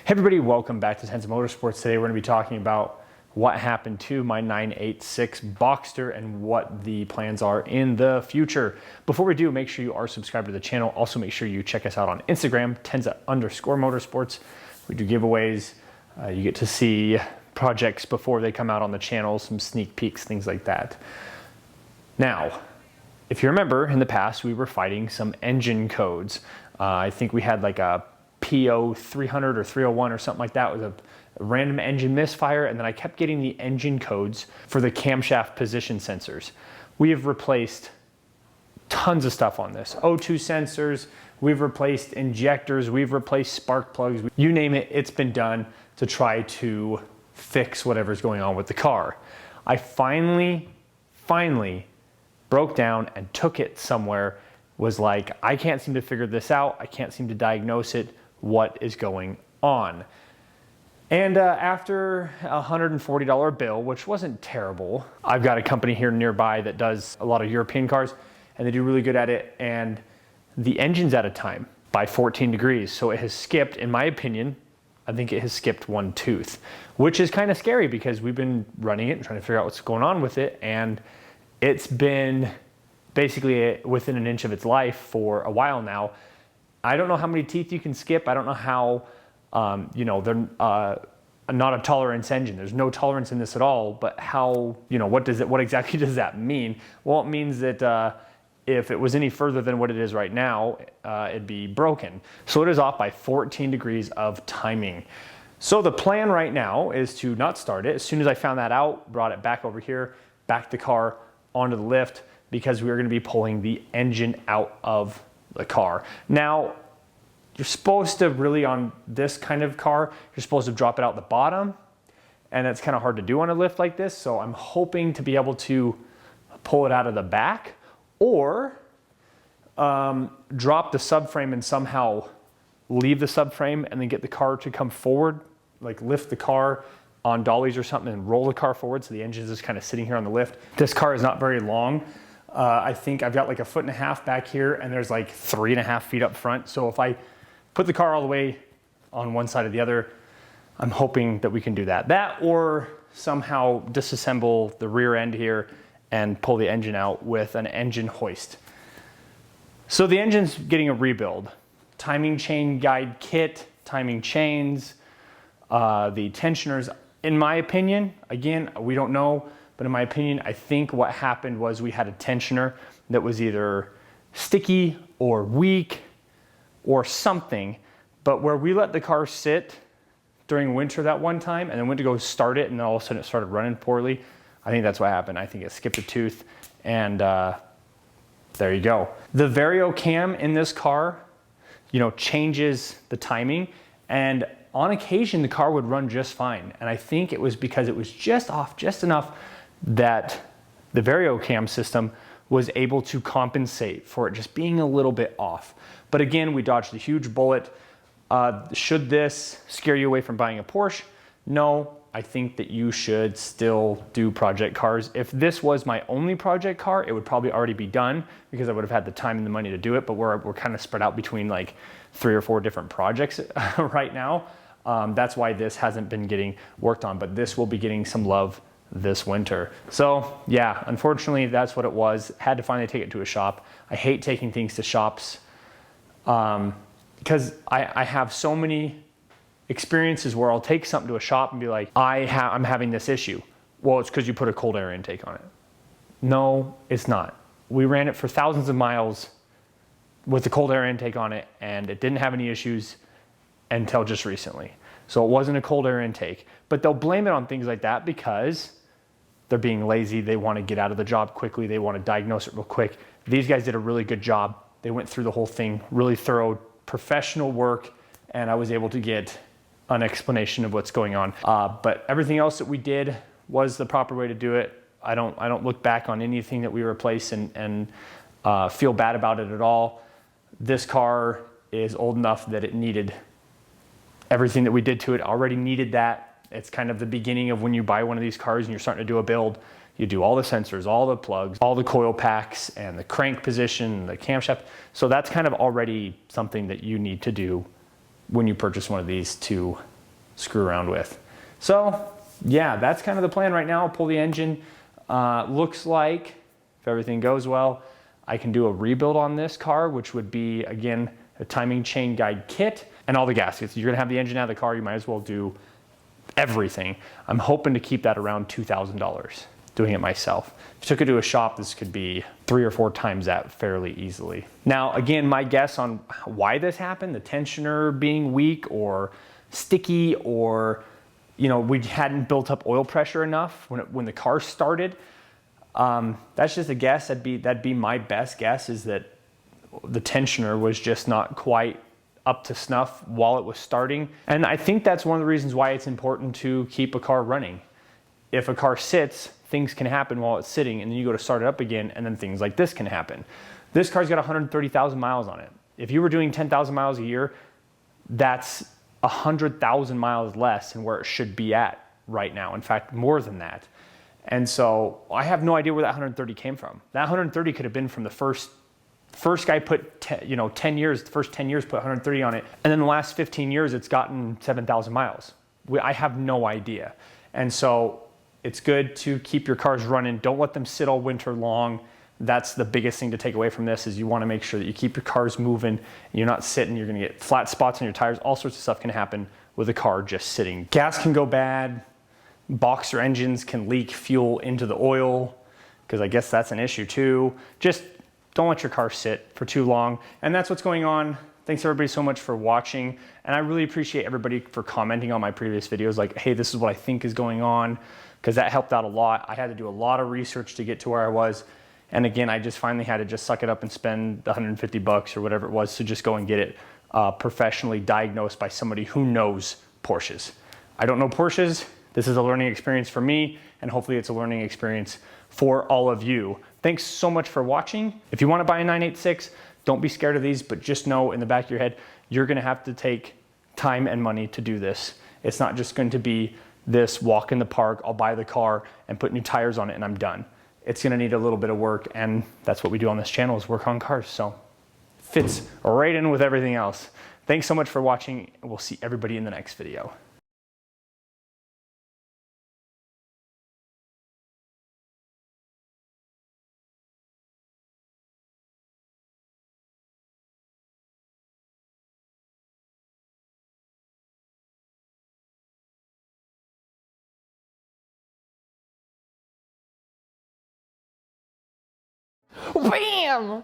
Hey everybody, welcome back to Tenza Motorsports. Today we're going to be talking about what happened to my 986 Boxster and what the plans are in the future. Before we do, make sure you are subscribed to the channel. Also make sure you check us out on Instagram, Tenza_Motorsports. We do giveaways. You get to see projects before they come out on the channel, some sneak peeks, things like that. Now, if you remember, in the past we were fighting some engine codes. I think we had like a PO 300 or 301 or something like that. It was a random engine misfire, and then I kept getting the engine codes for the camshaft position sensors. We have replaced tons of stuff on this. O2 sensors, we've replaced injectors, we've replaced spark plugs, you name it, it's been done to try to fix whatever's going on with the car. I finally broke down and took it somewhere, was like, I can't seem to figure this out, I can't seem to diagnose it, what is going on? And after a $140 bill, which wasn't terrible, I've got a company here nearby that does a lot of European cars, and they do really good at it, and the engine's out of time by 14 degrees. So it has skipped, in my opinion, I think it has skipped one tooth, which is kind of scary because we've been running it and trying to figure out what's going on with it, and it's been basically within an inch of its life for a while now. I don't know how many teeth you can skip. I don't know how, they're not a tolerance engine. There's no tolerance in this at all, but how, what exactly does that mean? Well, it means that if it was any further than what it is right now, it'd be broken. So it is off by 14 degrees of timing. So the plan right now is to not start it. As soon as I found that out, brought it back over here, backed the car onto the lift, because we were going to be pulling the engine out of the car. Now, you're supposed to really, on this kind of car, you're supposed to drop it out the bottom, and it's kind of hard to do on a lift like this, so I'm hoping to be able to pull it out of the back, or drop the subframe and somehow leave the subframe and then get the car to come forward, like lift the car on dollies or something and roll the car forward so the engine is just kind of sitting here on the lift. This car is not very long. I think I've got like 1.5 feet back here, and there's like 3.5 feet up front. So if I put the car all the way on one side or the other, I'm hoping that we can do that. That, or somehow disassemble the rear end here and pull the engine out with an engine hoist. So the engine's getting a rebuild. Timing chain guide kit, timing chains, the tensioners, in my opinion, again, we don't know, but in my opinion, I think what happened was we had a tensioner that was either sticky or weak or something, but where we let the car sit during winter that one time and then went to go start it, and then all of a sudden it started running poorly, I think that's what happened. I think it skipped a tooth, and there you go. The Vario cam in this car, changes the timing, and on occasion the car would run just fine, and I think it was because it was just off just enough that the Vario cam system was able to compensate for it just being a little bit off. But again, we dodged a huge bullet. Should this scare you away from buying a Porsche? No, I think that you should still do project cars. If this was my only project car, it would probably already be done because I would have had the time and the money to do it, but we're kind of spread out between like 3 or 4 different projects right now. That's why this hasn't been getting worked on, but this will be getting some love this winter. So yeah, unfortunately that's what it was. Had to finally take it to a shop. I hate taking things to shops because I have so many experiences where I'll take something to a shop and be like, I'm having this issue. Well, it's because you put a cold air intake on it. No, it's not. We ran it for thousands of miles with the cold air intake on it, and it didn't have any issues until just recently. So it wasn't a cold air intake, but they'll blame it on things like that because they're being lazy. They want to get out of the job quickly. They want to diagnose it real quick. These guys did a really good job. They went through the whole thing, really thorough, professional work, and I was able to get an explanation of what's going on. But everything else that we did was the proper way to do it. I don't look back on anything that we replaced and feel bad about it at all. This car is old enough that it needed everything that we did to it. Already needed that. It's kind of the beginning of when you buy one of these cars and you're starting to do a build. You do all the sensors, all the plugs, all the coil packs, and the crank position, the camshaft. So that's kind of already something that you need to do when you purchase one of these to screw around with. So yeah, that's kind of the plan right now. I'll pull the engine. Looks like, if everything goes well, I can do a rebuild on this car, which would be, again, a timing chain guide kit and all the gaskets. You're gonna have the engine out of the car, you might as well do everything. I'm hoping to keep that around $2,000, doing it myself. If you took it to a shop, this could be 3 or 4 times that fairly easily. Now, again, my guess on why this happened, the tensioner being weak or sticky, or we hadn't built up oil pressure enough when the car started. That's just a guess. That'd be my best guess, is that the tensioner was just not quite up to snuff while it was starting. And I think that's one of the reasons why it's important to keep a car running. If a car sits, things can happen while it's sitting, and then you go to start it up again, and then things like this can happen. This car's got 130,000 miles on it. If you were doing 10,000 miles a year, that's 100,000 miles less than where it should be at right now. In fact, more than that. And so I have no idea where that 130 came from. That 130 could have been from the first guy put 10 years, the first 10 years put 130 on it, and then the last 15 years it's gotten 7,000 miles. I have no idea. And so it's good to keep your cars running. Don't let them sit all winter long. That's the biggest thing to take away from this, is you want to make sure that you keep your cars moving. You're not sitting, you're going to get flat spots on your tires. All sorts of stuff can happen with a car just sitting. Gas can go bad. Boxster engines can leak fuel into the oil, because I guess that's an issue too. Just don't let your car sit for too long. And that's what's going on. Thanks everybody so much for watching. And I really appreciate everybody for commenting on my previous videos, like, hey, this is what I think is going on, because that helped out a lot. I had to do a lot of research to get to where I was. And again, I just finally had to just suck it up and spend the $150 or whatever it was to just go and get it professionally diagnosed by somebody who knows Porsches. I don't know Porsches. This is a learning experience for me, and hopefully it's a learning experience for all of you. Thanks so much for watching. If you want to buy a 986, don't be scared of these, but just know in the back of your head, you're going to have to take time and money to do this. It's not just going to be this walk in the park, I'll buy the car and put new tires on it and I'm done. It's going to need a little bit of work, and that's what we do on this channel, is work on cars. So fits right in with everything else. Thanks so much for watching. We'll see everybody in the next video. Bam!